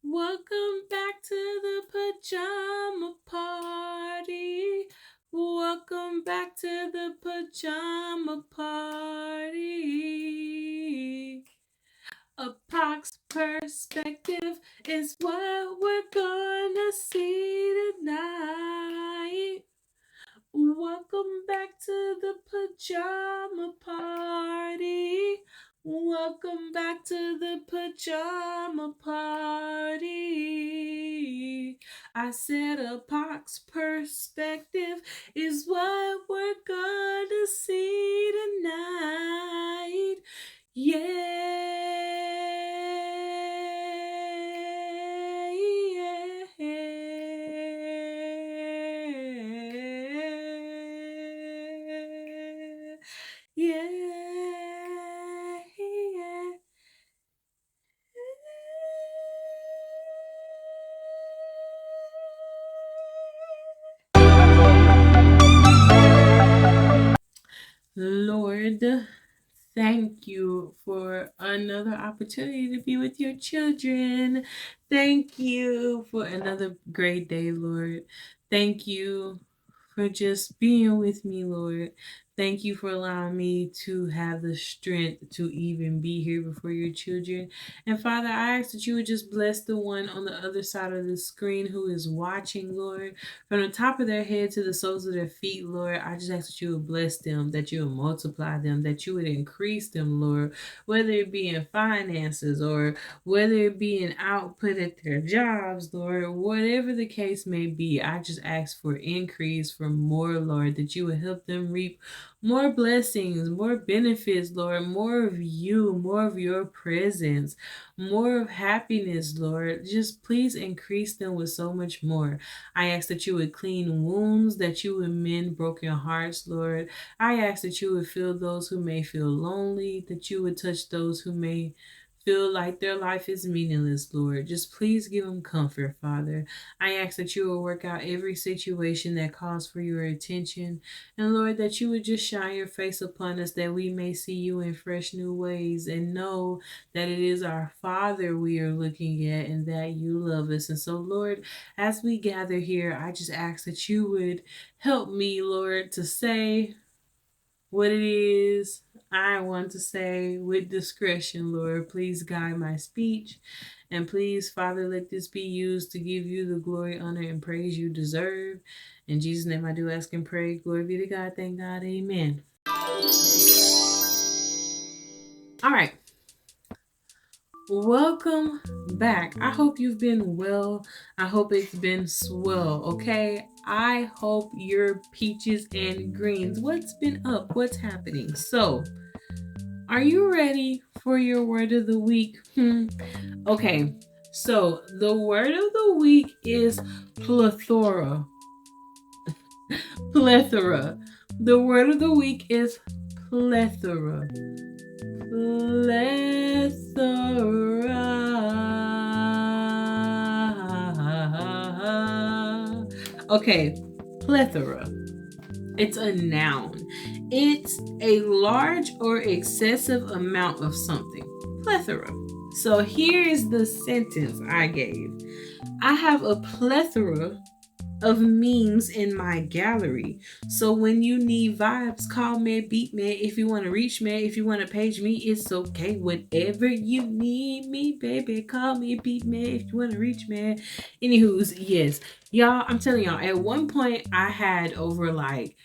Welcome back to the pajama party. Welcome back to the pajama party. A pox perspective is what we're gonna see tonight. Welcome back to the pajama party. Welcome back to the pajama party. I said a pox perspective is what we're gonna see tonight. Yeah. Yeah. Lord, thank you for another opportunity to be with your children. Thank you for another great day, Lord. Thank you for just being with me, Lord. Thank you for allowing me to have the strength to even be here before your children. And Father, I ask that you would just bless the one on the other side of the screen who is watching, Lord. From the top of their head to the soles of their feet, Lord, I just ask that you would bless them, that you would multiply them, that you would increase them, Lord, whether it be in finances or whether it be in output at their jobs, Lord, whatever the case may be. I just ask for increase, for more, Lord, that you would help them reap more blessings, more benefits, Lord, more of you, more of your presence, more of happiness, Lord. Just please increase them with so much more. I ask that you would clean wounds, that you would mend broken hearts, Lord. I ask that you would fill those who may feel lonely, that you would touch those who may feel like their life is meaningless, Lord. Just please give them comfort, Father. I ask that you will work out every situation that calls for your attention. And Lord, that you would just shine your face upon us that we may see you in fresh new ways and know that it is our Father we are looking at and that you love us. And so, Lord, as we gather here, I just ask that you would help me, Lord, to say what it is I want to say with discretion, Lord. Please guide my speech. And please, Father, let this be used to give you the glory, honor, and praise you deserve. In Jesus' name I do ask and pray. Glory be to God. Thank God. Amen. All right. Welcome back. I hope you've been well. I hope it's been swell, okay? I hope your peaches and greens. What's been up? What's happening? So, are you ready for your word of the week? Okay, so the word of the week is plethora. Plethora. The word of the week is plethora. Plethora. Okay, plethora. It's a noun. It's a large or excessive amount of something. Plethora. So here is the sentence I gave. I have a plethora of memes in my gallery. So when you need vibes, call me, beat me. If you want to reach me, if you want to page me, it's okay. Whatever you need me, baby, call me, beat me. If you want to reach me. Anywho's, yes. Y'all, I'm telling y'all, at one point I had over like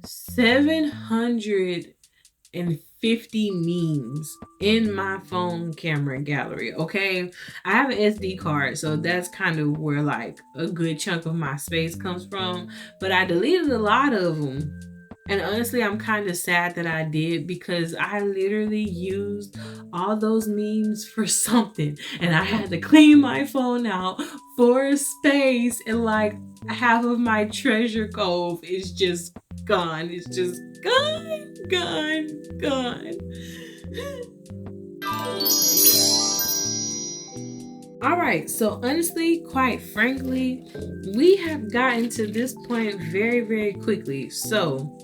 750 memes in my phone camera gallery. Okay, I have an SD card, so that's kind of where like a good chunk of my space comes from, but I deleted a lot of them. And honestly, I'm kind of sad that I did because I literally used all those memes for something and I had to clean my phone out for space, and like half of my treasure cove is just gone. It's just gone. All right, so honestly, quite frankly, we have gotten to this point very, very quickly. So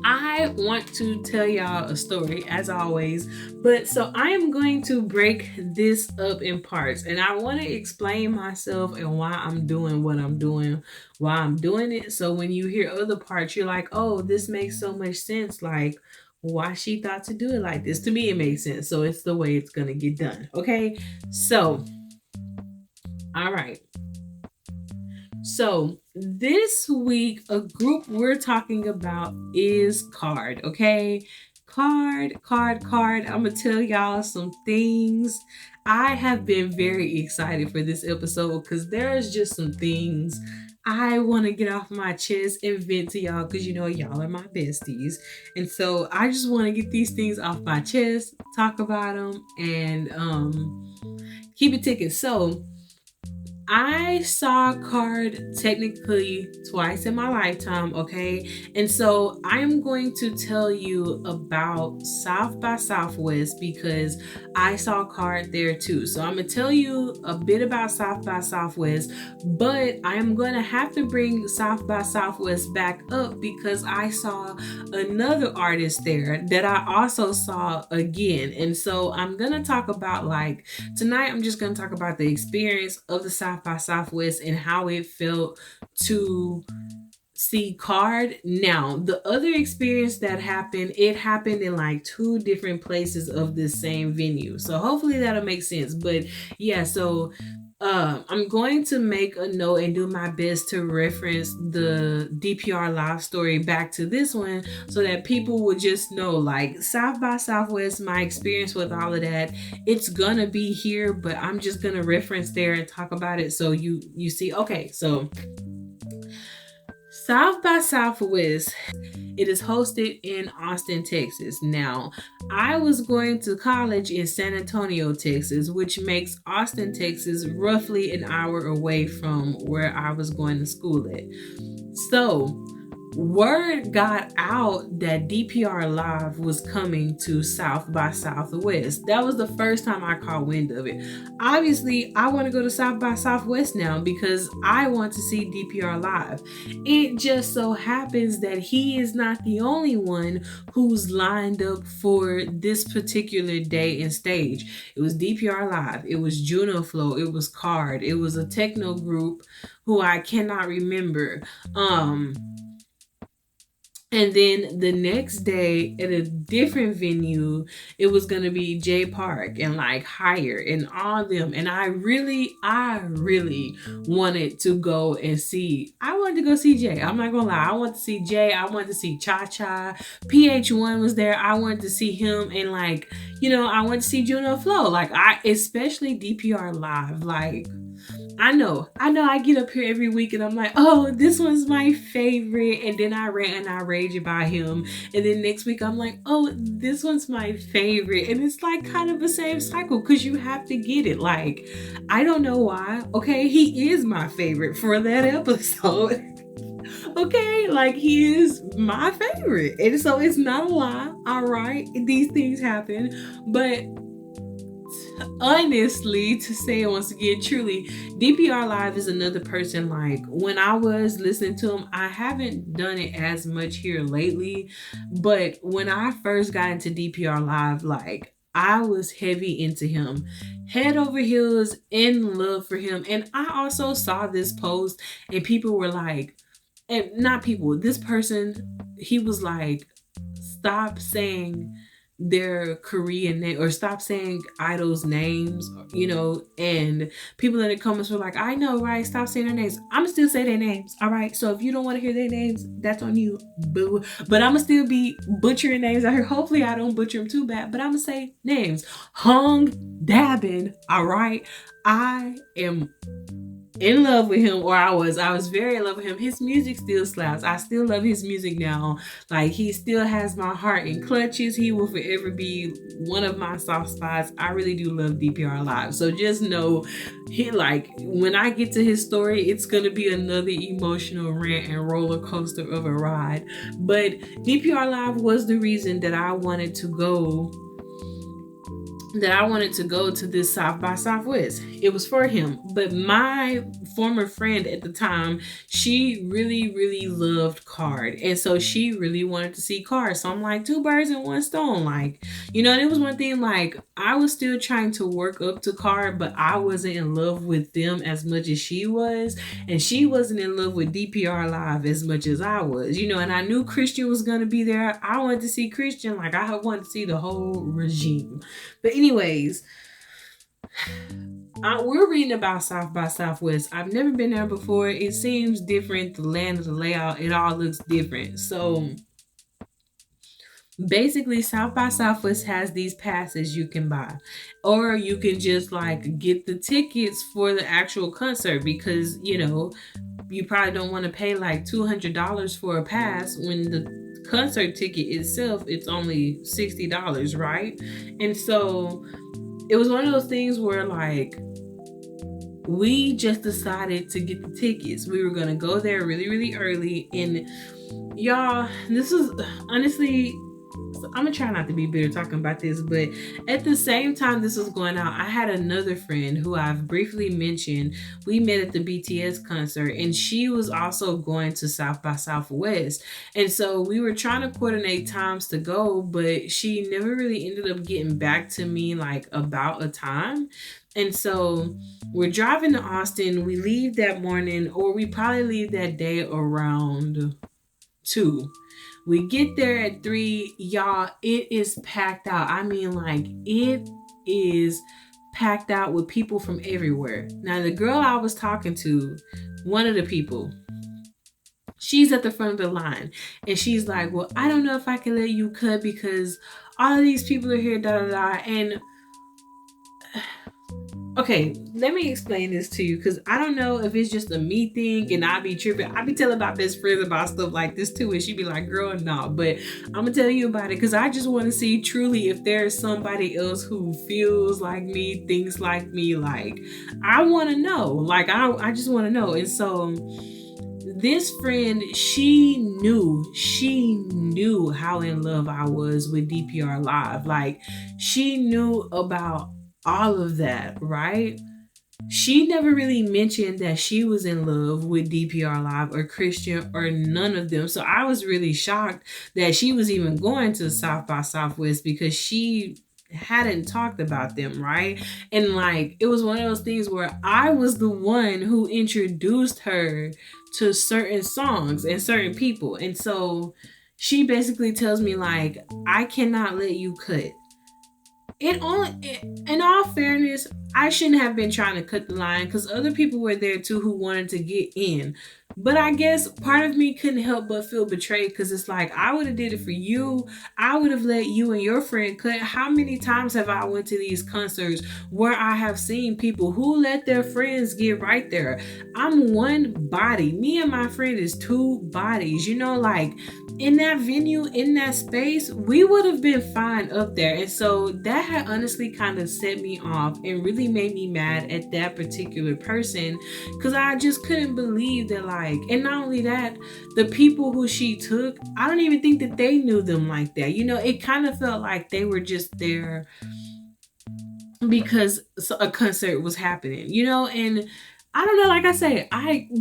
I want to tell y'all a story as always, but so I am going to break this up in parts, and I want to explain myself and why I'm doing what I'm doing, why I'm doing it. So when you hear other parts, you're like, oh, this makes so much sense. Like, why she thought to do it like this. To me, it makes sense. So it's the way it's going to get done. Okay. So, all right. So this week, a group we're talking about is card. Okay. Card. I'm going to tell y'all some things. I have been very excited for this episode because there's just some things I want to get off my chest and vent to y'all because y'all are my besties. And so I just want to get these things off my chest, talk about them, and keep it ticking. So I saw card technically twice in my lifetime, okay? And so I'm going to tell you about South by Southwest because I saw card there too. So I'm going to tell you a bit about South by Southwest, but I'm going to have to bring South by Southwest back up because I saw another artist there that I also saw again. And so I'm going to talk about tonight I'm just going to talk about the experience of the South by Southwest and how it felt to see card. Now, the other experience that happened, it happened in two different places of the same venue. So hopefully that'll make sense. But yeah, so I'm going to make a note and do my best to reference the DPR live story back to this one so that people would just know South by Southwest, my experience with all of that, it's gonna be here, but I'm just gonna reference there and talk about it so you see. Okay, so South by Southwest, it is hosted in Austin, Texas. Now, I was going to college in San Antonio, Texas, which makes Austin, Texas roughly an hour away from where I was going to school at. So, word got out that DPR Live was coming to South by Southwest. That was the first time I caught wind of it. Obviously, I want to go to South by Southwest now because I want to see DPR Live. It just so happens that he is not the only one who's lined up for this particular day and stage. It was DPR Live, it was Juno Flow, it was Card, it was a techno group who I cannot remember. And then the next day at a different venue, it was going to be J Park and Higher and all of them. And I really wanted to go and see. I wanted to go see Jay. I'm not going to lie. I wanted to see Jay. I wanted to see Cha Cha. PH1 was there. I wanted to see him. And I wanted to see Juno Flow. Especially DPR Live. I know I get up here every week and I'm like, oh, this one's my favorite. And then I rant and I rage about him. And then next week I'm like, oh, this one's my favorite. And it's kind of the same cycle because you have to get it. I don't know why. Okay, he is my favorite for that episode. Okay, he is my favorite. And so it's not a lie. All right, these things happen. But honestly, to say it once again, truly, DPR Live is another person. When I was listening to him, I haven't done it as much here lately, but when I first got into DPR Live, I was heavy into him, head over heels in love for him. And I also saw this post and people were this person, he was stop saying their Korean name or stop saying idols' names, and people in the comments were like, I know, right? Stop saying their names. I'm gonna still say their names, all right? So if you don't want to hear their names, that's on you, boo. But I'm gonna still be butchering names out here. Hopefully I don't butcher them too bad, but I'm gonna say names. Hung Dabin, all right? I am in love with him, or I was very in love with him. His music still slaps. I still love his music now. He still has my heart in clutches. He will forever be one of my soft spots. I really do love DPR Live. So just know, when I get to his story, it's gonna be another emotional rant and roller coaster of a ride. But DPR Live was the reason that I wanted to go that I wanted to go to this South by Southwest. It was for him. But my former friend at the time, she really, really loved Card. And so she really wanted to see Card. So I'm like, two birds in one stone. Like, you know, and it was one thing, like, I was still trying to work up to Card, but I wasn't in love with them as much as she was. And she wasn't in love with DPR Live as much as I was, you know, and I knew Christian was going to be there. I wanted to see Christian. Like, I wanted to see the whole regime. But anyways, we're reading about South by Southwest. I've never been there before. It seems different. The land of the layout, it all looks different. So basically, South by Southwest has these passes you can buy, or you can just like get the tickets for the actual concert, because you know you probably don't want to pay like $200 for a pass when the concert ticket itself, it's only $60, right? And so it was one of those things where like we just decided to get the tickets. We were going to go there really, really early. And y'all, this is honestly, I'm gonna try not to be bitter talking about this, but at the same time this was going out, I had another friend who I've briefly mentioned. We met at the BTS concert, and she was also going to South by Southwest. And so we were trying to coordinate times to go, but she never really ended up getting back to me like about a time. And so we're driving to Austin. We leave that morning, or we probably leave that day around 2. We get there at 3. Y'all, it is packed out. I mean, like, it is packed out with people from everywhere. Now, the girl I was talking to, one of the people, she's at the front of the line. And she's like, well, I don't know if I can let you cut because all of these people are here, da da da. And okay, let me explain this to you, because I don't know if it's just a me thing and I be tripping. I be telling my best friends about stuff like this too, and she be like, girl, no. But I'm gonna tell you about it because I just want to see truly if there's somebody else who feels like me, thinks like me. Like, I want to know. Like, I just want to know. And so this friend, she knew how in love I was with DPR Live. Like, she knew about all of that, right? She never really mentioned that she was in love with DPR Live or Christian or none of them. So I was really shocked that she was even going to South by Southwest, because she hadn't talked about them, right? And like, it was one of those things where I was the one who introduced her to certain songs and certain people. And so she basically tells me like, I cannot let you cut. In all fairness, I shouldn't have been trying to cut the line, because other people were there too who wanted to get in. But I guess part of me couldn't help but feel betrayed, because it's like, I would have did it for you. I would have let you and your friend cut. How many times have I went to these concerts where I have seen people who let their friends get right there? I'm one body. Me and my friend is 2 bodies. You know, like, in that venue, in that space, we would have been fine up there. And so that had honestly kind of set me off and really made me mad at that particular person, because I just couldn't believe that, like, and not only that, the people who she took, I don't even think that they knew them like that. You know, it kind of felt like they were just there because a concert was happening, you know. And I don't know, like I say,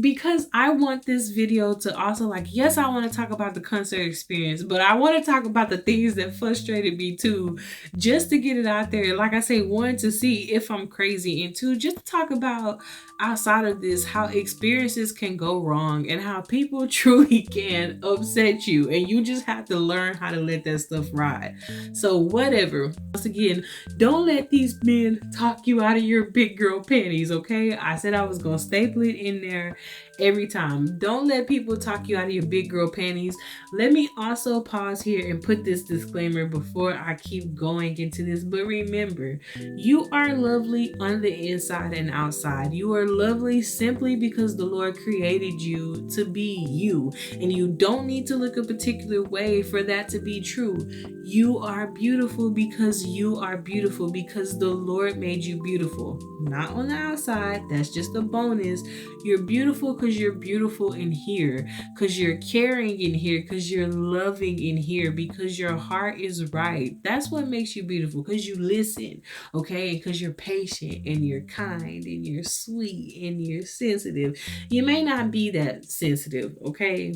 because I want this video to also, like, yes, I want to talk about the concert experience, but I want to talk about the things that frustrated me too, just to get it out there. Like I say, 1, to see if I'm crazy, and 2, just to talk about outside of this, how experiences can go wrong and how people truly can upset you, and you just have to learn how to let that stuff ride. So whatever. Once again, don't let these men talk you out of your big girl panties, okay? I said I was gonna staple it in there every time. Don't let people talk you out of your big girl panties. Let me also pause here and put this disclaimer before I keep going into this. But remember, you are lovely on the inside and outside. You are lovely simply because the Lord created you to be you, and you don't need to look a particular way for that to be true. You are beautiful because you are beautiful, because the Lord made you beautiful. Not on the outside, that's just a bonus. You're beautiful because you're beautiful in here, because you're caring in here, because you're loving in here, because your heart is right. That's what makes you beautiful, because you listen, okay? Because you're patient and you're kind and you're sweet and you're sensitive. You may not be that sensitive, okay?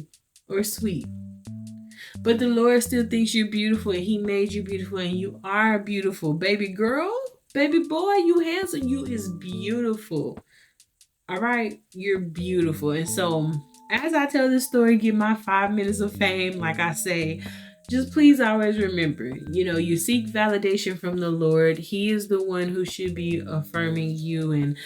Or sweet. But the Lord still thinks you're beautiful and He made you beautiful and you are beautiful. Baby girl, baby boy, you handsome. You is beautiful. All right? You're beautiful. And so as I tell this story, get my 5 minutes of fame, like I say, just please always remember, you seek validation from the Lord. He is the one who should be affirming you. And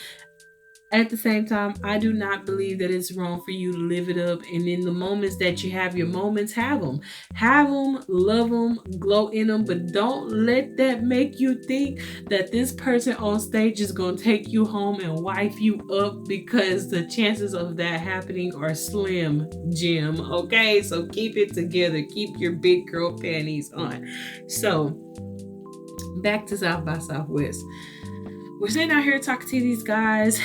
at the same time, I do not believe that it's wrong for you to live it up. And in the moments that you have your moments, have them. Have them, love them, glow in them. But don't let that make you think that this person on stage is going to take you home and wife you up, because the chances of that happening are slim, Jim. Okay? So keep it together. Keep your big girl panties on. So back to South by Southwest. We're sitting out here talking to these guys.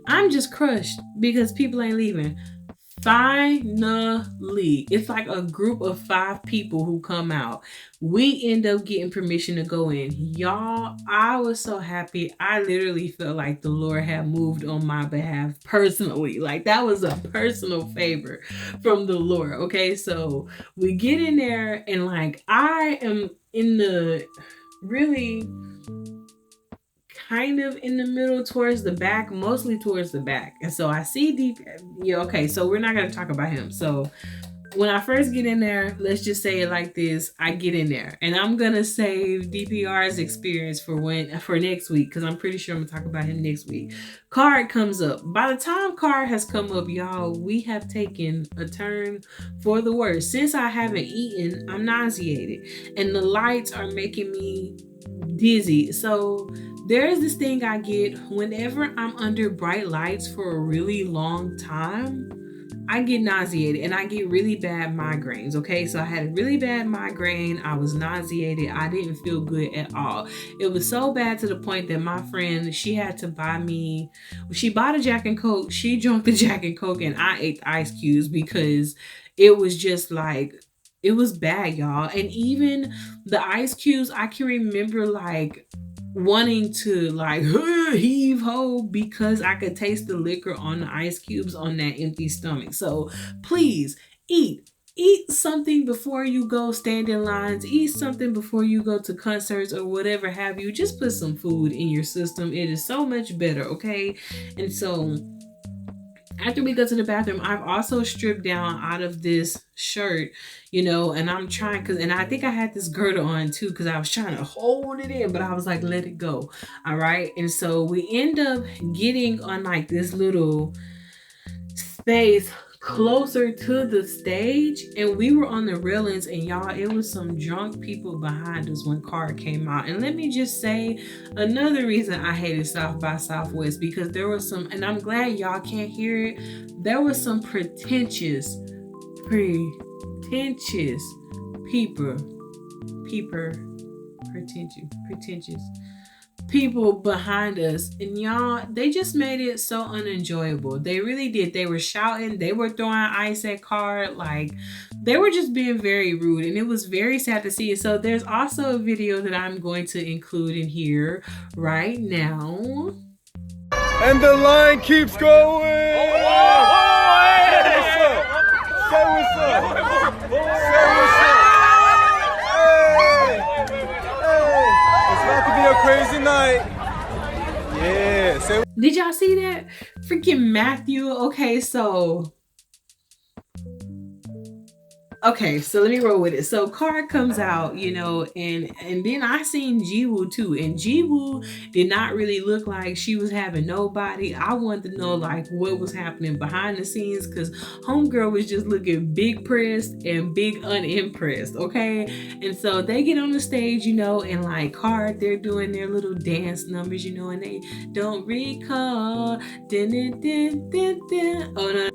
I'm just crushed because people ain't leaving. Finally, it's like a group of 5 people who come out. We end up getting permission to go in. Y'all, I was so happy. I literally felt like the Lord had moved on my behalf personally. Like that was a personal favor from the Lord. Okay, so we get in there and like I am in the really kind of in the middle towards the back, mostly towards the back. And so I see deep. Yeah, okay, so we're not going to talk about him. So when I first get in there, let's just say it like this. I get in there and I'm going to save DPR's experience for next week, because I'm pretty sure I'm going to talk about him next week. Card comes up. By the time Card has come up, y'all, we have taken a turn for the worse. Since I haven't eaten, I'm nauseated and the lights are making me dizzy. So there's this thing I get whenever I'm under bright lights for a really long time. I get nauseated and I get really bad migraines. Okay, so I had a really bad migraine. I was nauseated. I didn't feel good at all. It was so bad to the point that my friend, she had to buy me, she bought a Jack and Coke. She drank the Jack and Coke and I ate the ice cubes because it was just like, it was bad, y'all. And even the ice cubes, I can remember like wanting to like heave ho because I could taste the liquor on the ice cubes on that empty stomach. So please eat something before you go stand in lines. Eat something before you go to concerts or whatever have you. Just put some food in your system. It is so much better, okay? And so after we go to the bathroom, I've also stripped down out of this shirt, and I'm trying, and I think I had this girdle on too, because I was trying to hold it in, but I was like, let it go. All right. And so we end up getting on like this little space closer to the stage, and we were on the railings, and y'all, it was some drunk people behind us when Card came out. And let me just say another reason I hated South by Southwest, because there was some, and I'm glad y'all can't hear it, there was some pretentious people behind us, and y'all, they just made it so unenjoyable. They really did. They were shouting, they were throwing ice at Card, like they were just being very rude, and it was very sad to see it. So there's also a video that I'm going to include in here right now. And the line keeps going. Say what's up. Say what's up. It's about to be a crazy night. Yeah. Did y'all see that? Freaking Matthew. Okay, so let me roll with it. So Card comes out, and then I seen Jiwoo too. And Jiwoo did not really look like she was having nobody. I wanted to know like what was happening behind the scenes, because homegirl was just looking big pressed and big unimpressed, okay? And so they get on the stage, and like Card, they're doing their little dance numbers, and they don't recall. Oh no.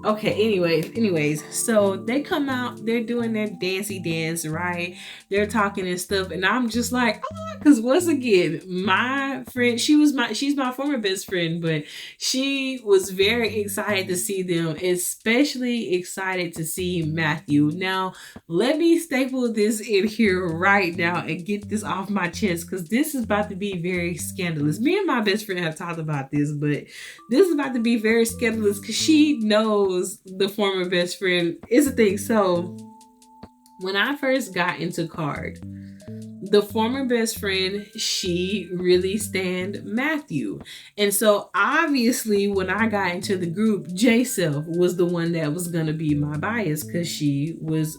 Okay, anyways, so they come out, they're doing their dancey dance, right? They're talking and stuff, and I'm just like, because once again, my friend, she's my former best friend, but she was very excited to see them, especially excited to see Matthew. Now, let me staple this in here right now and get this off my chest, because this is about to be very scandalous. Me and my best friend have talked about this, but this is about to be very scandalous because she knows the former best friend is a thing. So when I first got into card, the former best friend, she really stand Matthew. And so obviously when I got into the group, J Self was the one that was gonna be my bias, because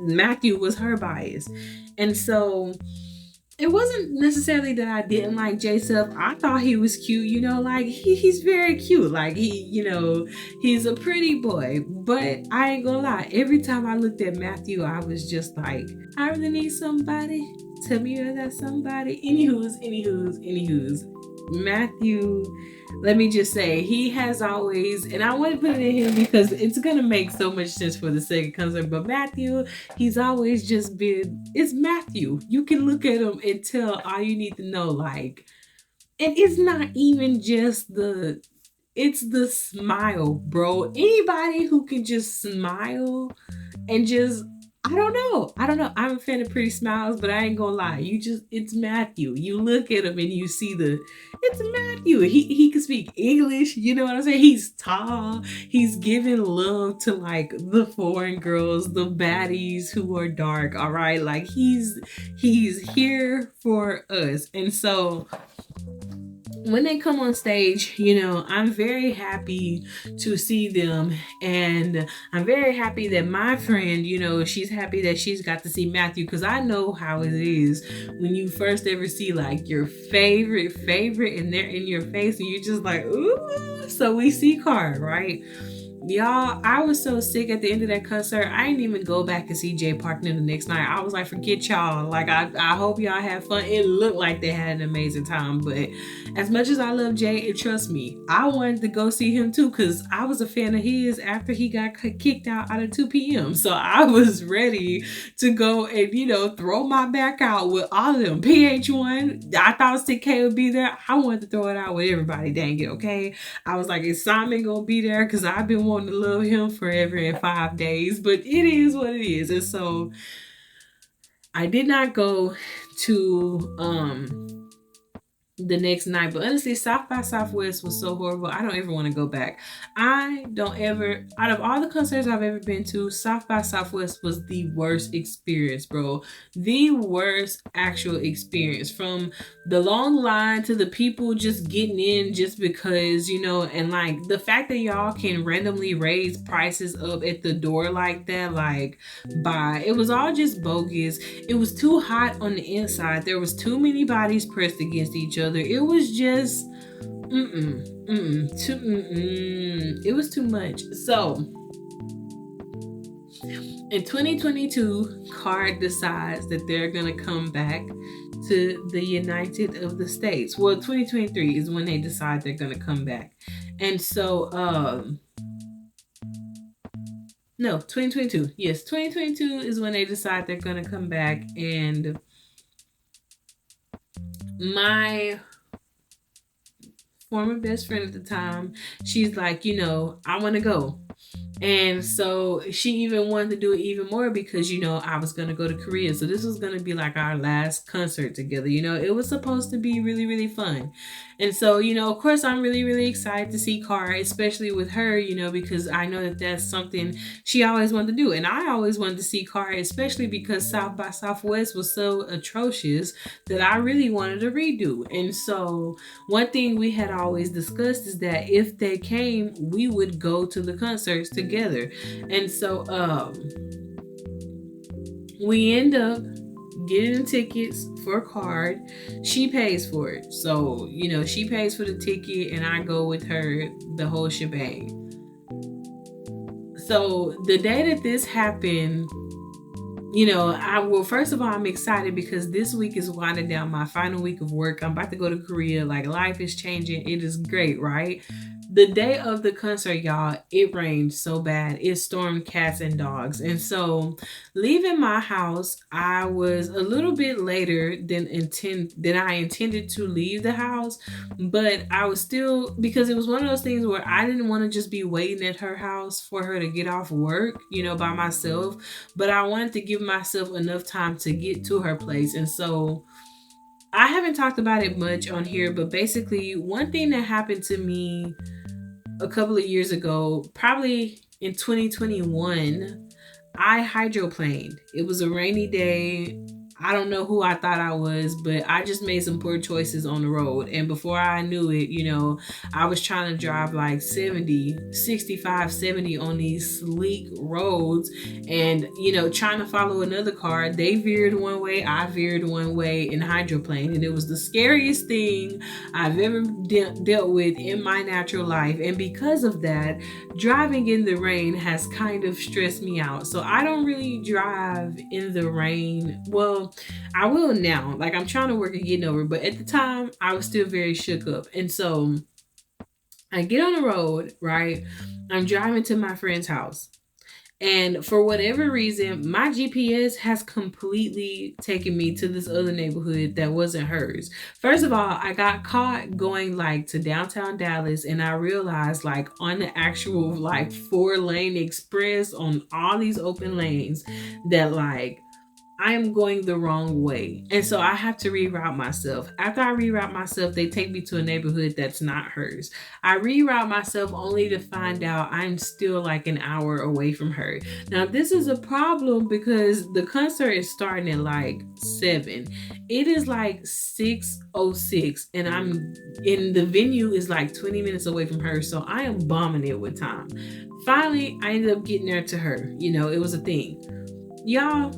Matthew was her bias. And so it wasn't necessarily that I didn't like J-Sub. I thought he was cute, like he's very cute. Like he's a pretty boy. But I ain't gonna lie, every time I looked at Matthew, I was just like, I really need somebody. Tell me you're that somebody. Anywho's. Matthew, let me just say, he has always, and I want to put it in him because it's gonna make so much sense for the second concert. But Matthew, he's always just been, it's Matthew. You can look at him and tell all you need to know. Like, and it's not even just it's the smile, bro. Anybody who can just smile and just, I don't know. I'm a fan of pretty smiles, but I ain't gonna lie. It's Matthew. You look at him and you see it's Matthew. He can speak English. You know what I'm saying? He's tall. He's giving love to like the foreign girls, the baddies who are dark. All right, like he's here for us, and so when they come on stage, I'm very happy to see them. And I'm very happy that my friend, she's happy that she's got to see Matthew, because I know how it is when you first ever see like your favorite, and they're in your face and you're just like, ooh. So we see Car, right? Y'all, I was so sick at the end of that concert. I didn't even go back and see Jay Parkman the next night. I was like, forget y'all. Like, I hope y'all had fun. It looked like they had an amazing time. But as much as I love Jay, and trust me, I wanted to go see him too, because I was a fan of his after he got kicked out of 2 p.m. So I was ready to go and, throw my back out with all of them. PH1, I thought Stick K would be there. I wanted to throw it out with everybody, dang it, okay? I was like, is Simon gonna be there? Because I've been wanting to love him forever in 5 days, but it is what it is. And so I did not go to the next night, but honestly, South by Southwest was so horrible. I don't ever want to go back. I don't ever, out of all the concerts I've ever been to, South by Southwest was the worst experience, bro. The worst actual experience, from the long line to the people just getting in just because, and like the fact that y'all can randomly raise prices up at the door like that, like it was all just bogus. It was too hot on the inside. There was too many bodies pressed against each other. It was just it was too much. So in 2022, Card decides that they're gonna come back to the United of the States. Well, 2023 is when they decide they're gonna come back. And so no, 2022. Yes, 2022 is when they decide they're gonna come back. And my former best friend at the time, she's like, I want to go. And so she even wanted to do it even more because, I was going to go to Korea. So this was going to be like our last concert together. It was supposed to be really, really fun. And so, of course, I'm really, really excited to see Cara, especially with her, because I know that that's something she always wanted to do. And I always wanted to see Cara, especially because South by Southwest was so atrocious that I really wanted to redo. And so one thing we had always discussed is that if they came, we would go to the concerts together. And so we end up getting tickets for Card. She pays for it. So, she pays for the ticket and I go with her, the whole shebang. So the day that this happened, first of all, I'm excited because this week is winding down, my final week of work. I'm about to go to Korea. Like, life is changing. It is great, right? The day of the concert, y'all, it rained so bad. It stormed cats and dogs. And so leaving my house, I was a little bit later than I intended to leave the house, but I was still, because it was one of those things where I didn't want to just be waiting at her house for her to get off work, by myself, but I wanted to give myself enough time to get to her place. And so I haven't talked about it much on here, but basically, one thing that happened to me a couple of years ago, probably in 2021, I hydroplaned. It was a rainy day. I don't know who I thought I was, but I just made some poor choices on the road. And before I knew it, I was trying to drive like 70, 65, 70 on these sleek roads and, trying to follow another car. They veered one way, I veered one way in hydroplane. And it was the scariest thing I've ever dealt with in my natural life. And because of that, driving in the rain has kind of stressed me out. So I don't really drive in the rain. Well, I will now. Like, I'm trying to work at getting over, but at the time I was still very shook up. And so I get on the road, right? I'm driving to my friend's house. And for whatever reason, my GPS has completely taken me to this other neighborhood that wasn't hers. First of all, I got caught going like to downtown Dallas, and I realized like on the actual like 4-lane express on all these open lanes that like I am going the wrong way. And so I have to reroute myself. After I reroute myself, they take me to a neighborhood that's not hers. I reroute myself only to find out I'm still like an hour away from her. Now, this is a problem because the concert is starting at like 7. It is like 6:06 and I'm in the venue is like 20 minutes away from her. So I am bombing it with time. Finally, I ended up getting there to her. It was a thing. Y'all,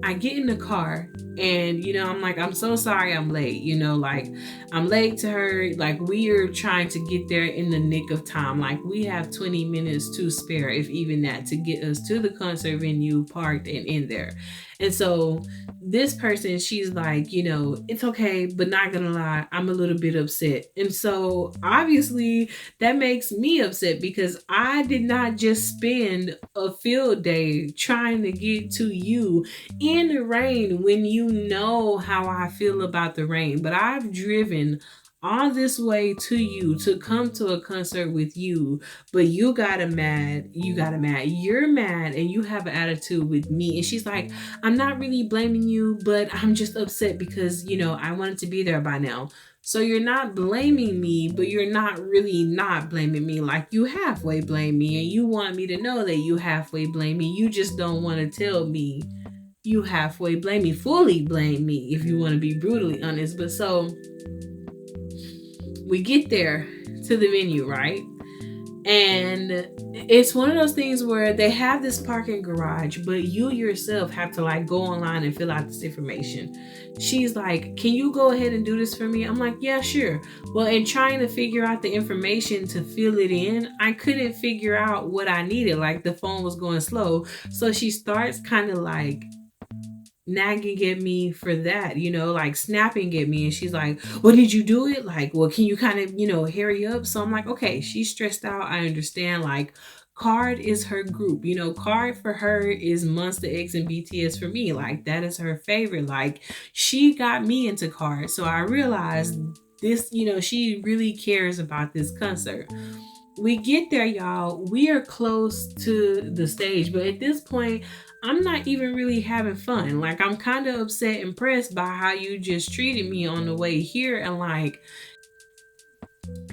I get in the car and, I'm like, I'm so sorry I'm late. Like I'm late to her. Like we are trying to get there in the nick of time. Like we have 20 minutes to spare, if even that, to get us to the concert venue, parked and in there. And so this person, she's like, it's okay, but not gonna lie, I'm a little bit upset. And so obviously that makes me upset because I did not just spend a field day trying to get to you in the rain when you know how I feel about the rain. But I've driven all this way to you to come to a concert with you, but you got mad. You're mad and you have an attitude with me. And she's like, I'm not really blaming you, but I'm just upset because, I wanted to be there by now. So you're not blaming me, but you're not really not blaming me. Like you halfway blame me and you want me to know that you halfway blame me. You just don't want to tell me you halfway blame me, fully blame me if you want to be brutally honest. But so we get there to the venue, right? And it's one of those things where they have this parking garage, but you yourself have to like go online and fill out this information. She's like, can you go ahead and do this for me? I'm like, yeah, sure. Well, in trying to figure out the information to fill it in, I couldn't figure out what I needed. Like the phone was going slow. So she starts kind of like nagging at me for that, like snapping at me. And she's like, well, did you do it? Like, well, can you kind of, hurry up? So I'm like, okay, she's stressed out. I understand. Like, Card is her group. Card for her is Monster X and BTS for me. Like, that is her favorite. Like, she got me into Card. So I realized this, she really cares about this concert. We get there, y'all. We are close to the stage, but at this point, I'm not even really having fun. Like, I'm kind of upset, impressed by how you just treated me on the way here. And like,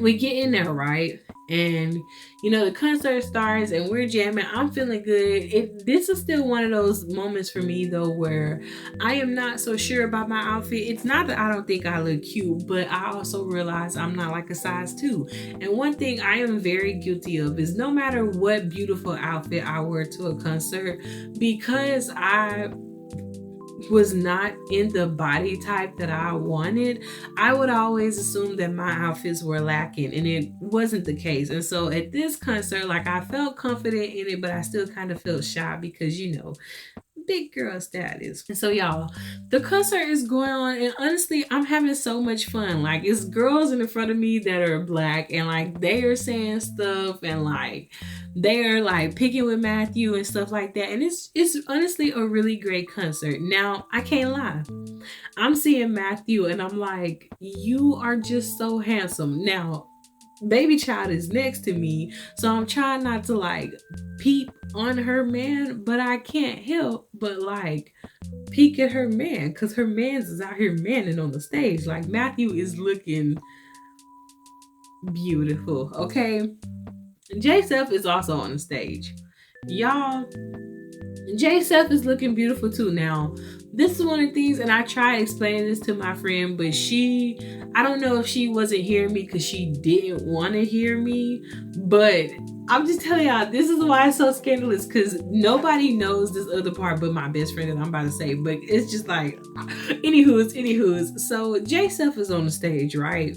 we get in there, right? And the concert starts and we're jamming. I'm feeling good. This is still one of those moments for me though where I am not so sure about my outfit. It's not that I don't think I look cute, but I also realize I'm not like a size 2. And one thing I am very guilty of is no matter what beautiful outfit I wear to a concert, because I was not in the body type that I wanted, I would always assume that my outfits were lacking, and it wasn't the case. And so at this concert, like, I felt confident in it, but I still kind of felt shy because big girl status. And so y'all, the concert is going on, and honestly, I'm having so much fun. Like, it's girls in front of me that are black, and like they are saying stuff, and like they are like picking with Matthew and stuff like that. And it's honestly a really great concert. Now, I can't lie. I'm seeing Matthew and I'm like, you are just so handsome. Now, baby child is next to me, so I'm trying not to like peep on her man, but I can't help but like peek at her man, because her man's is out here manning on the stage. Like, Matthew is looking beautiful, okay? J Seth is also on the stage. Y'all, J Seth is looking beautiful too. Now, this is one of the things, and I tried explaining this to my friend, but I don't know if she wasn't hearing me because she didn't want to hear me, but I'm just telling y'all, this is why it's so scandalous, because nobody knows this other part but my best friend that I'm about to say, but it's just like, anywho's. So J Seth is on the stage, right?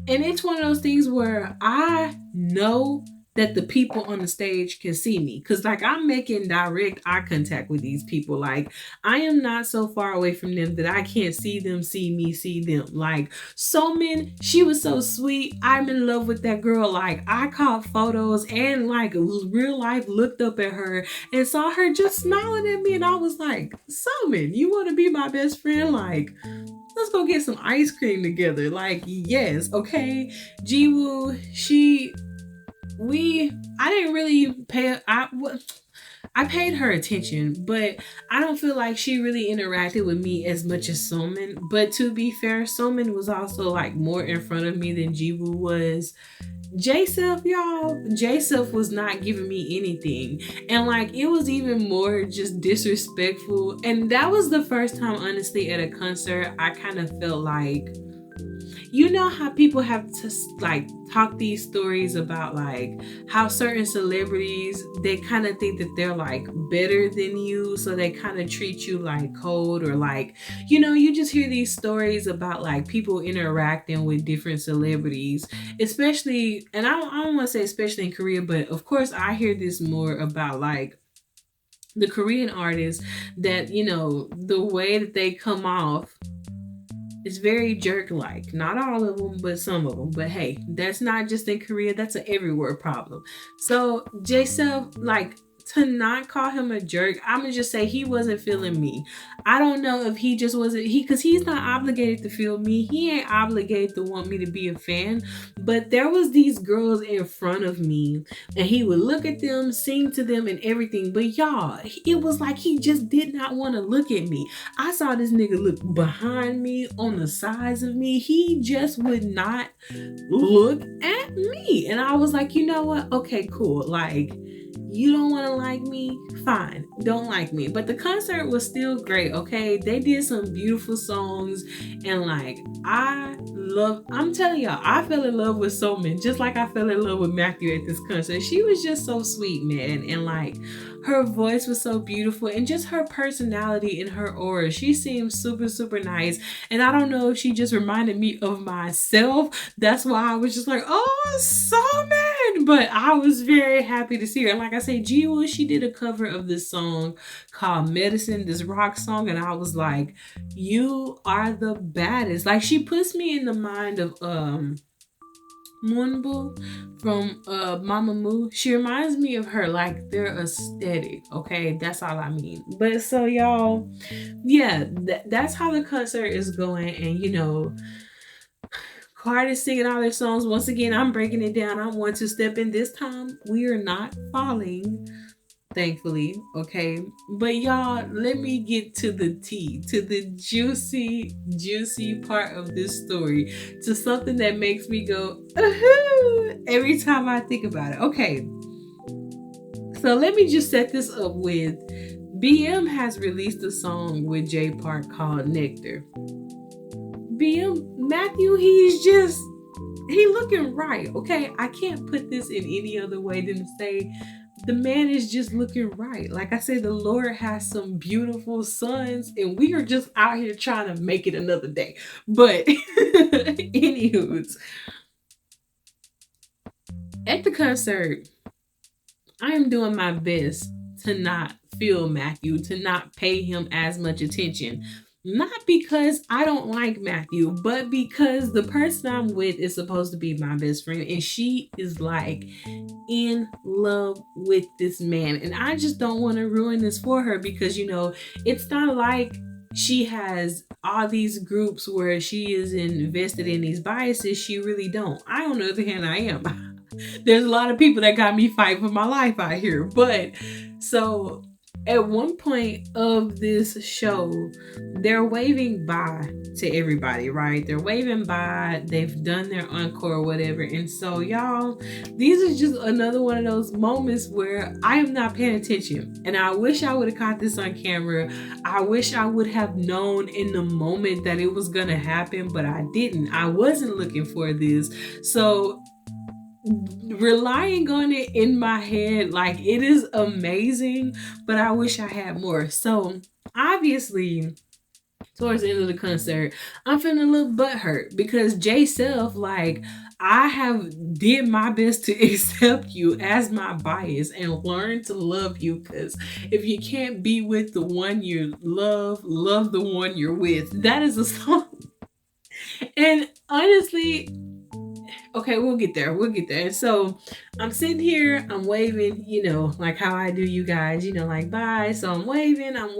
And it's one of those things where I know that the people on the stage can see me, because like I'm making direct eye contact with these people. Like, I am not so far away from them that I can't see them see me see them. Like, Somin, she was so sweet. I'm in love with that girl. Like, I caught photos and like real life looked up at her and saw her just smiling at me, and I was like, Somin, you want to be my best friend? Like, let's go get some ice cream together. Like, yes, okay. Jiwoo, I didn't really I paid her attention, but I don't feel like she really interacted with me as much as Somin. But to be fair, Somin was also like more in front of me than Jiwoo was. J-Self, y'all, J-Self was not giving me anything. And like, it was even more just disrespectful. And that was the first time, honestly, at a concert, I kind of felt like, you know how people have to like talk these stories about like how certain celebrities, they kind of think that they're like better than you, so they kind of treat you like cold, or like, you know, you just hear these stories about like people interacting with different celebrities, especially, and I don't want to say especially in Korea, but of course I hear this more about like the Korean artists, that, you know, the way that they come off, it's very jerk-like. Not all of them, but some of them. But hey, that's not just in Korea. That's an everywhere problem. So J-Self, like, to not call him a jerk, I'm gonna just say he wasn't feeling me. I don't know if he just wasn't, because he's not obligated to feel me. He ain't obligated to want me to be a fan. But there was these girls in front of me, and he would look at them, sing to them, and everything. But y'all, it was like he just did not want to look at me. I saw this nigga look behind me, on the sides of me. He just would not look at me. And I was like, you know what? Okay, cool. Like, you don't want to like me? Fine. Don't like me. But the concert was still great, okay? They did some beautiful songs. And like, I'm telling y'all, I fell in love with Somin, just like I fell in love with Matthew at this concert. She was just so sweet, man. And like, her voice was so beautiful, and just her personality and her aura. She seemed super, super nice. And I don't know if she just reminded me of myself. That's why I was just like, oh, Somin. But I was very happy to see her. And like I say, Jiwoo, she did a cover of this song called Medicine, this rock song. And I was like, you are the baddest. Like, she puts me in the mind of Moonboo from Mamamoo. She reminds me of her. Like, they're aesthetic, okay? That's all I mean. But so y'all, yeah, that's how the concert is going. And you know, Card is singing all their songs. Once again, I'm breaking it down. I'm one to step in. This time we are not falling, thankfully, okay? But y'all, let me get to the tea, to the juicy, juicy part of this story, to something that makes me go, ahoo, every time I think about it. Okay, so let me just set this up with, BM has released a song with Jay Park called Nectar. BM, Matthew, he looking right, okay? I can't put this in any other way than to say the man is just looking right. Like I said, the Lord has some beautiful sons, and we are just out here trying to make it another day. But anywho's, at the concert, I am doing my best to not feel Matthew, to not pay him as much attention. Not because I don't like Matthew, but because the person I'm with is supposed to be my best friend, and she is like in love with this man. And I just don't want to ruin this for her because, it's not like she has all these groups where she is invested in these biases. She really don't. I, on the other hand, I am. There's a lot of people that got me fighting for my life out here. But so at one point of this show, they're waving bye to everybody, right? They're waving bye. They've done their encore or whatever. And so, y'all, these are just another one of those moments where I am not paying attention. And I wish I would have caught this on camera. I wish I would have known in the moment that it was going to happen, but I didn't. I wasn't looking for this. So relying on it in my head, like, it is amazing, but I wish I had more. So obviously towards the end of the concert, I'm feeling a little butthurt because Jay Self, like, I have did my best to accept you as my bias and learn to love you, because if you can't be with the one you love the one you're with. That is a song. And honestly, okay, we'll get there. And so I'm sitting here, I'm waving, like how I do you guys, like bye. So I'm waving, I'm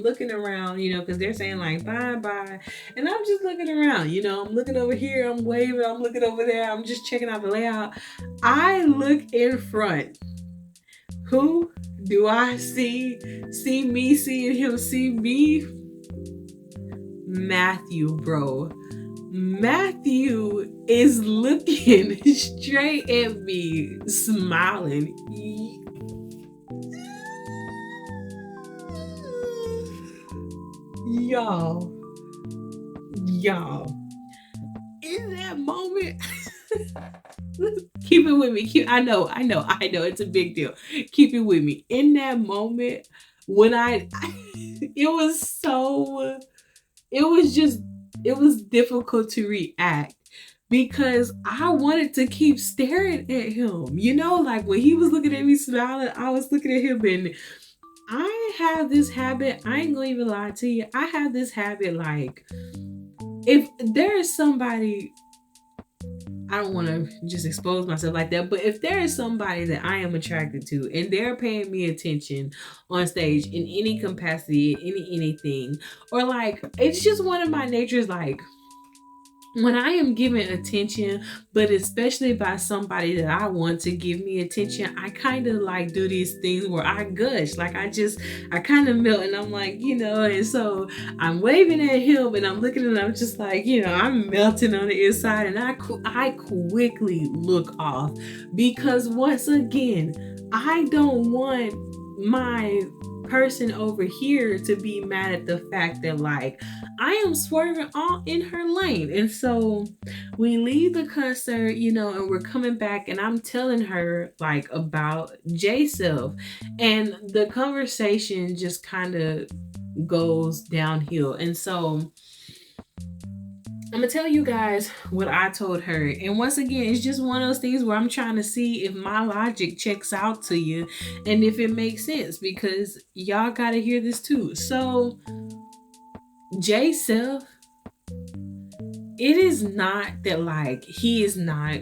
looking around, because they're saying like bye, bye. And I'm just looking around, I'm looking over here, I'm waving, I'm looking over there, I'm just checking out the layout. I look in front. Who do I see? See me seeing him see me? Matthew, bro. Matthew is looking straight at me, smiling. Y'all. In that moment, keep it with me. I know. It's a big deal. Keep it with me. In that moment, when it was difficult to react because I wanted to keep staring at him. Like when he was looking at me smiling, I was looking at him. And I have this habit, I ain't gonna even lie to you, I have this habit, like, if there is somebody, I don't want to just expose myself like that, but if there is somebody that I am attracted to and they're paying me attention on stage in any capacity, anything, or like, it's just one of my natures, like, when I am given attention, but especially by somebody that I want to give me attention, I kind of like do these things where I gush. Like I kind of melt, and I'm like, and so I'm waving at him and I'm looking, and I'm just like, I'm melting on the inside, and I quickly look off because once again, I don't want my person over here to be mad at the fact that, like, I am swerving all in her lane. And so we leave the concert, and we're coming back, and I'm telling her like about J Self, and the conversation just kind of goes downhill. And so I'm gonna tell you guys what I told her. And once again, it's just one of those things where I'm trying to see if my logic checks out to you and if it makes sense, because y'all gotta hear this too. So Jay Self, it is not that like he is not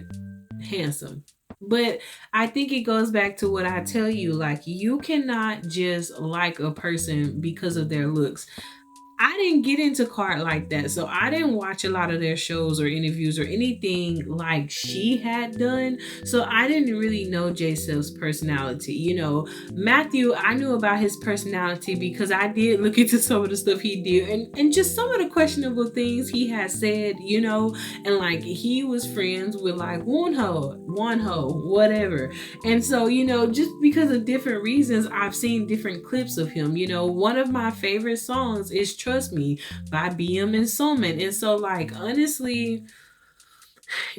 handsome. But I think it goes back to what I tell you, like, you cannot just like a person because of their looks. I didn't get into Card like that, so I didn't watch a lot of their shows or interviews or anything like she had done. So I didn't really know Jay Self's personality. Matthew, I knew about his personality because I did look into some of the stuff he did, and just some of the questionable things he had said, and like he was friends with like one ho, whatever. And so, just because of different reasons, I've seen different clips of him. One of my favorite songs is Trust Me by BM and Soman. And so, like, honestly,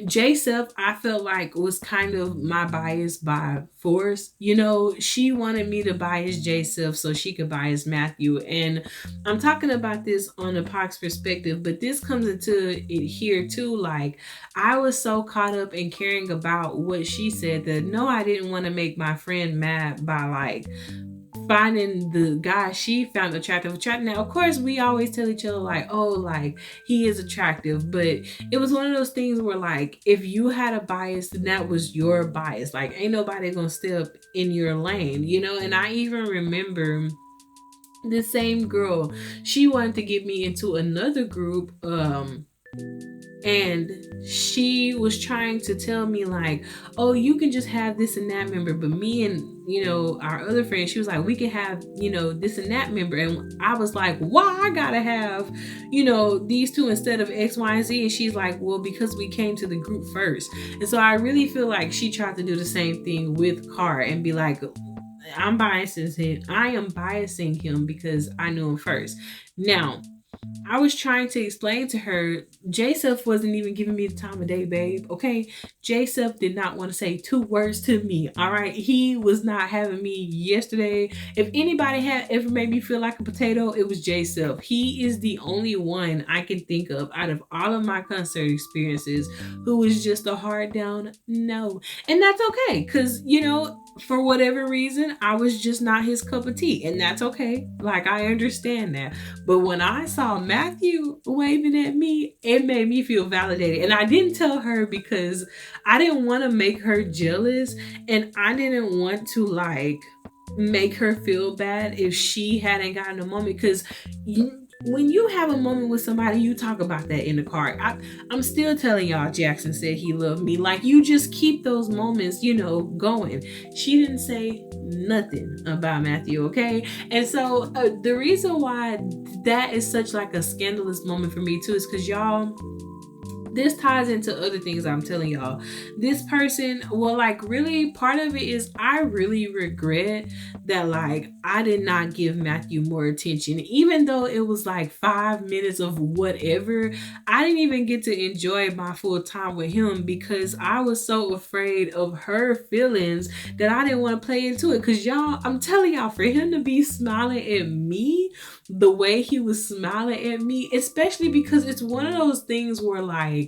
J Self, I felt like was kind of my bias by force. She wanted me to bias J Self so she could bias Matthew. And I'm talking about this on a Pox perspective, but this comes into it here too. Like, I was so caught up in caring about what she said that no, I didn't want to make my friend mad by like finding the guy she found attractive. Now, of course, we always tell each other like, oh, like he is attractive, but it was one of those things where like if you had a bias, then that was your bias. Like ain't nobody gonna step in your lane, you know. And I even remember the same girl, she wanted to get me into another group, and she was trying to tell me like, oh, you can just have this and that member, but me and our other friend, she was like, we can have this and that member. And I was like, why I gotta have these two instead of X, Y, and Z? And she's like, well, because we came to the group first. And so I really feel like she tried to do the same thing with Car and be like, I am biasing him because I knew him first. Now, I was trying to explain to her, J-Seth wasn't even giving me the time of day, babe. Okay? J-Seth did not want to say 2 words to me. All right? He was not having me yesterday. If anybody had ever made me feel like a potato, it was J-Seth. He is the only one I can think of out of all of my concert experiences who was just a hard down no. And that's okay. Because, for whatever reason, I was just not his cup of tea. And that's okay. Like, I understand that. But when I saw Matthew waving at me, it made me feel validated. And I didn't tell her because I didn't want to make her jealous. And I didn't want to, like, make her feel bad if she hadn't gotten a moment. Because when you have a moment with somebody, you talk about that in the car. I'm still telling y'all Jackson said he loved me. Like, you just keep those moments, going. She didn't say nothing about Matthew, okay? And so the reason why that is such like a scandalous moment for me too is because y'all, this ties into other things I'm telling y'all. This person, well, like, really, part of it is I really regret that, like, I did not give Matthew more attention. Even though it was like 5 minutes of whatever, I didn't even get to enjoy my full time with him because I was so afraid of her feelings that I didn't want to play into it. Because y'all, I'm telling y'all, for him to be smiling at me the way he was smiling at me, especially because it's one of those things where, like,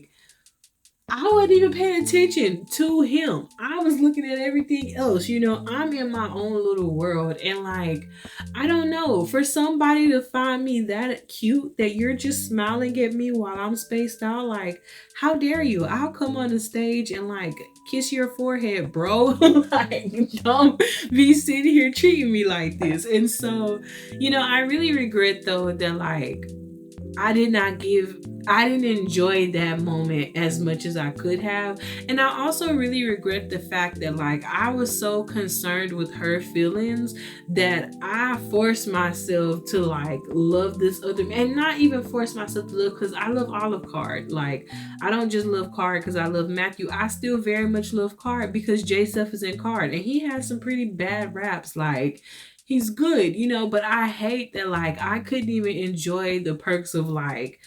I wasn't even paying attention to him. I was looking at everything else. I'm in my own little world. And, like, I don't know. For somebody to find me that cute that you're just smiling at me while I'm spaced out, like, how dare you? I'll come on the stage and, like, kiss your forehead, bro. Like, don't be sitting here treating me like this. And so, I really regret, though, that, like, I didn't enjoy that moment as much as I could have. And I also really regret the fact that, like, I was so concerned with her feelings that I forced myself to, like, love this other man. And not even force myself to love, because I love Olive Card. Like, I don't just love Card because I love Matthew. I still very much love Card because J-Seth is in Card. And he has some pretty bad raps. Like, he's good, but I hate that, like, I couldn't even enjoy the perks of, like,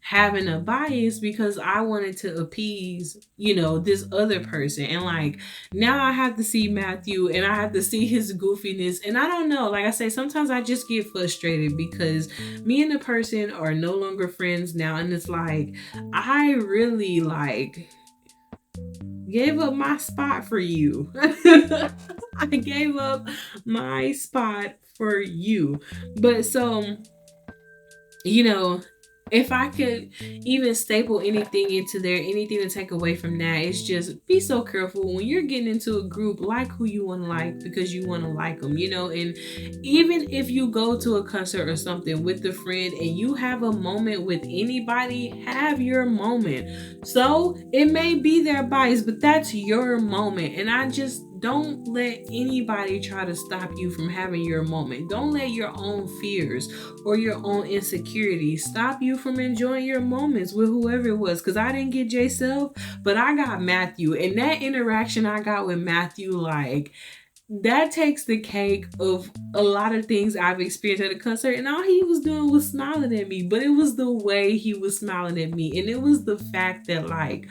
having a bias because I wanted to appease, this other person. And, like, now I have to see Matthew and I have to see his goofiness. And I don't know, like I say, sometimes I just get frustrated because me and the person are no longer friends now. And it's like, I really, like, gave up my spot for you. I gave up my spot for you. But so, if I could even staple anything into there, anything to take away from that, it's just be so careful when you're getting into a group. Like who you want to like because you want to like them, and even if you go to a concert or something with a friend and you have a moment with anybody, have your moment. So it may be their bias, but that's your moment. And I just don't let anybody try to stop you from having your moment. Don't let your own fears or your own insecurities stop you from enjoying your moments with whoever it was. Because I didn't get J-Self, but I got Matthew. And that interaction I got with Matthew, like, that takes the cake of a lot of things I've experienced at a concert. And all he was doing was smiling at me. But it was the way he was smiling at me. And it was the fact that, like,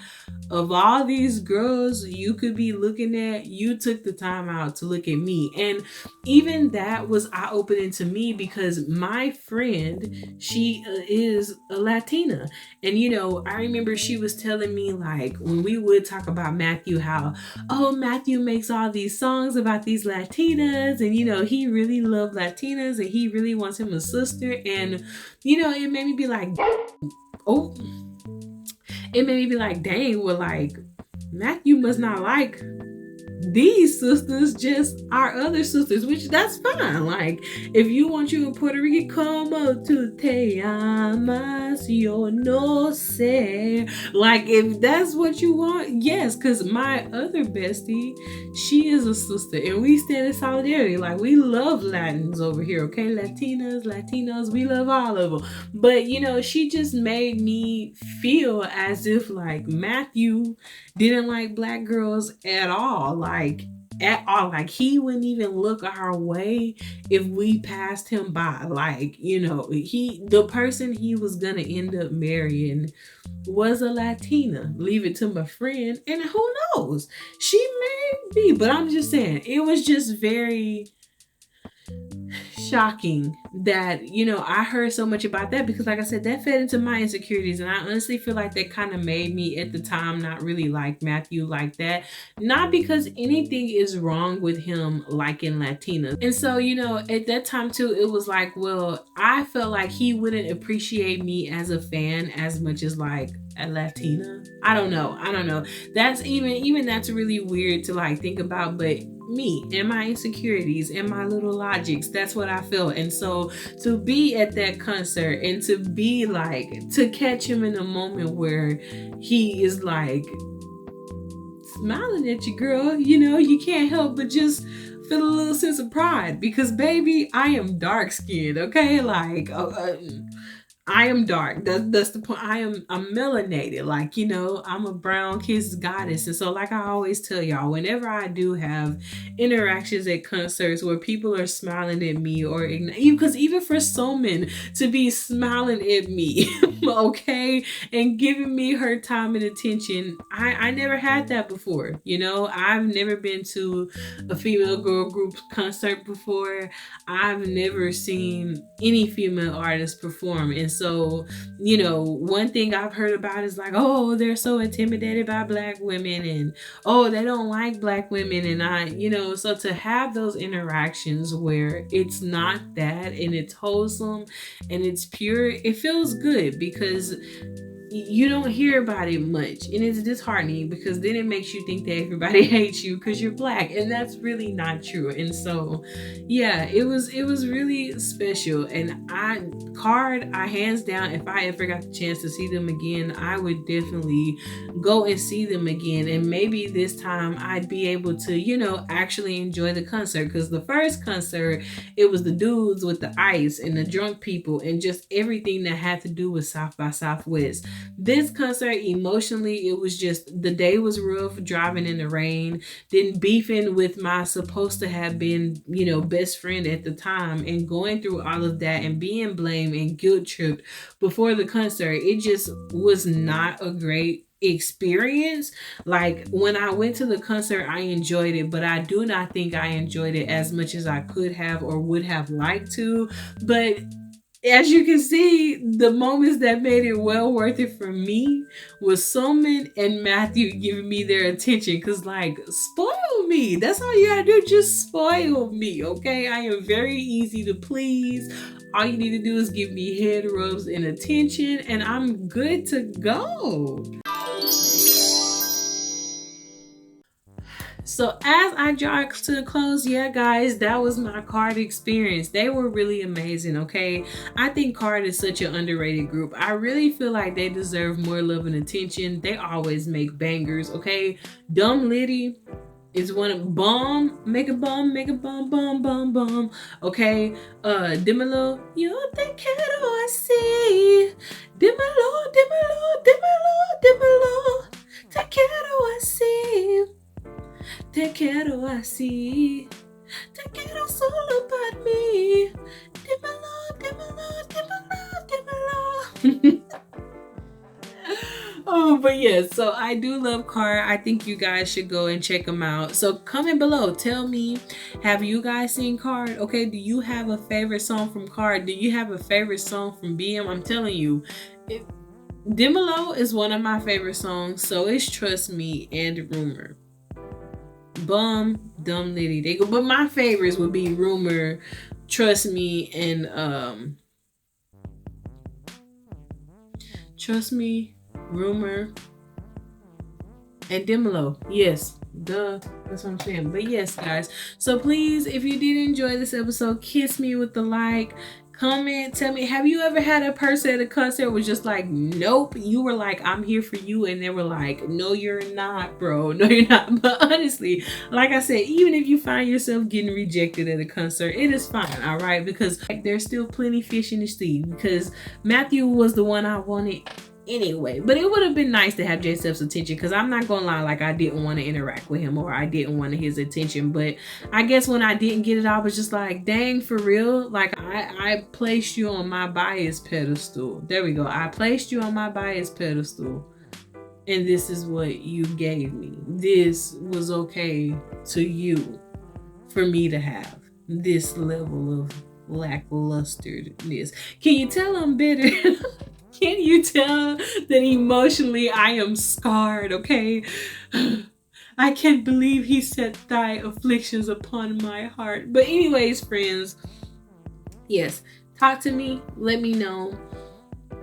of all these girls you could be looking at, you took the time out to look at me. And even that was eye-opening to me because my friend, she is a Latina. And, I remember she was telling me, like, when we would talk about Matthew, how, oh, Matthew makes all these songs about these Latinas, and you know, he really loved Latinas and he really wants him a sister. And you know, it made me be like, oh, it made me be like, dang, well, like, Matthew must not like these sisters, just our other sisters, which that's fine. Like, if you want you in Puerto Rican, come up to te amas, yo no sé. Like, if that's what you want, yes, because my other bestie, she is a sister, and we stand in solidarity. Like, we love Latins over here, okay? Latinos, we love all of them. But, you know, she just made me feel as if, like, Matthew didn't like black girls at all. Like, at all. Like, he wouldn't even look our way if we passed him by. Like, you know, the person he was gonna end up marrying was a Latina. Leave it to my friend, and who knows? She may be, but I'm just saying, it was just very shocking that, you know, I heard so much about that, because like I said, that fed into my insecurities, and I honestly feel like that kind of made me at the time not really like Matthew like that. Not because anything is wrong with him liking Latinas. And so, you know, at that time too, it was like, well, I felt like he wouldn't appreciate me as a fan as much as like a Latina. I don't know. That's even that's really weird to like think about, but me and my insecurities and my little logics, that's what I felt. And so to be at that concert and to be like, to catch him in a moment where he is like smiling at you, girl, you know, you can't help but just feel a little sense of pride, because baby, I am dark skinned, okay? Like, I am dark. That's the point. I'm melanated. Like, you know, I'm a brown kiss goddess. And so, like I always tell y'all, whenever I do have interactions at concerts where people are smiling at me, or because even for Soman to be smiling at me, okay, and giving me her time and attention, I never had that before. You know, I've never been to a female girl group concert before. I've never seen any female artists perform. And so, you know, one thing I've heard about is like, oh, they're so intimidated by black women, and oh, they don't like black women. And you know, so to have those interactions where it's not that, and it's wholesome and it's pure, it feels good, because you don't hear about it much, and it's disheartening, because then it makes you think that everybody hates you because you're black, and that's really not true. And so yeah, it was really special. And I hands down, if I ever got the chance to see them again, I would definitely go and see them again. And maybe this time I'd be able to, you know, actually enjoy the concert, because the first concert, it was the dudes with the ice and the drunk people and just everything that had to do with South by Southwest. This concert, emotionally, it was just, the day was rough, driving in the rain, then beefing with my supposed to have been, you know, best friend at the time, and going through all of that and being blamed and guilt tripped before the concert. It just was not a great experience. Like, when I went to the concert, I enjoyed it, but I do not think I enjoyed it as much as I could have or would have liked to. But as you can see, the moments that made it well worth it for me was Soman and Matthew giving me their attention. Because, like, spoil me. That's all you gotta do. Just spoil me, okay? I am very easy to please. All you need to do is give me head rubs and attention, and I'm good to go. So as I draw to the close, yeah, guys, that was my Card experience. They were really amazing, okay? I think Card is such an underrated group. I really feel like they deserve more love and attention. They always make bangers, okay? Dumb Liddy is one of bomb, make a bomb, bomb, okay? Dímelo, yo te quiero así. Dímelo, te quiero así. Te quiero así, te quiero solo para mí. Dímelo. Oh, but yeah, so I do love Card. I think you guys should go and check them out. So comment below, tell me, have you guys seen Card? Okay, do you have a favorite song from Card? Do you have a favorite song from BM? I'm telling you, Dímelo is one of my favorite songs. So is Trust Me and Rumor. Bum, Dumb, Litty. They go, but my favorites would be Rumor, Trust Me, and Trust Me, Rumor, and Demolo. Yes, duh. That's what I'm saying. But yes, guys. So please, if you did enjoy this episode, kiss me with the like. Comment, tell me, have you ever had a person at a concert was just like, nope, you were like, I'm here for you, and they were like, no, you're not, bro, no, you're not. But honestly, like I said, even if you find yourself getting rejected at a concert, it is fine, all right, because like, there's still plenty fish in the sea, because Matthew was the one I wanted anyway. But it would have been nice to have J-Steph's attention, because I'm not gonna lie, like I didn't want to interact with him, or I didn't want his attention. But I guess when I didn't get it, I was just like, dang, for real, like I placed you on my bias pedestal. There we go. I placed you on my bias pedestal, and this is what you gave me. This was okay to you for me to have this level of lacklusterness. Can you tell I'm bitter? Can you tell that emotionally I am scarred, okay? I can't believe he set thy afflictions upon my heart. But anyways, friends, yes, talk to me. Let me know.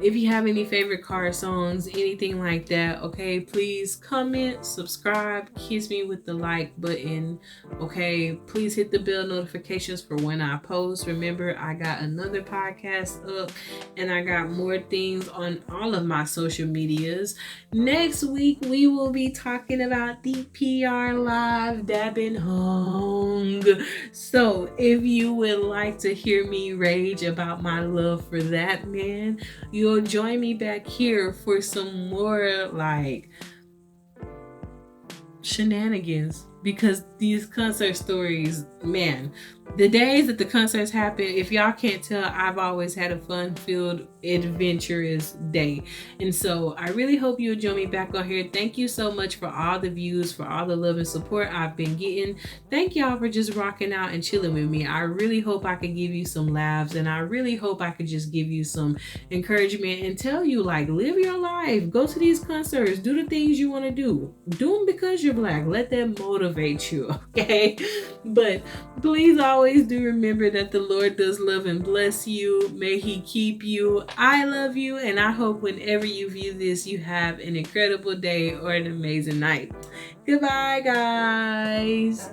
If you have any favorite car songs, anything like that, okay, please comment, subscribe, kiss me with the like button, okay? Please hit the bell notifications for when I post. Remember, I got another podcast up, and I got more things on all of my social medias. Next week, we will be talking about the PR Live Dabbing Hong. So, if you would like to hear me rage about my love for that man, you'll join me back here for some more like shenanigans, because these concert stories, man, the days that the concerts happen, if y'all can't tell, I've always had a fun-filled, adventurous day. And so I really hope you'll join me back on here. Thank you so much for all the views, for all the love and support I've been getting. Thank y'all for just rocking out and chilling with me. I really hope I could give you some laughs, and I really hope I could just give you some encouragement and tell you, like, live your life, go to these concerts, do the things you want to do them because you're Black. Let that motivate you, okay? But please always do remember that the Lord does love and bless you. May he keep you. I love you, and I hope whenever you view this, you have an incredible day or an amazing night. Goodbye, guys.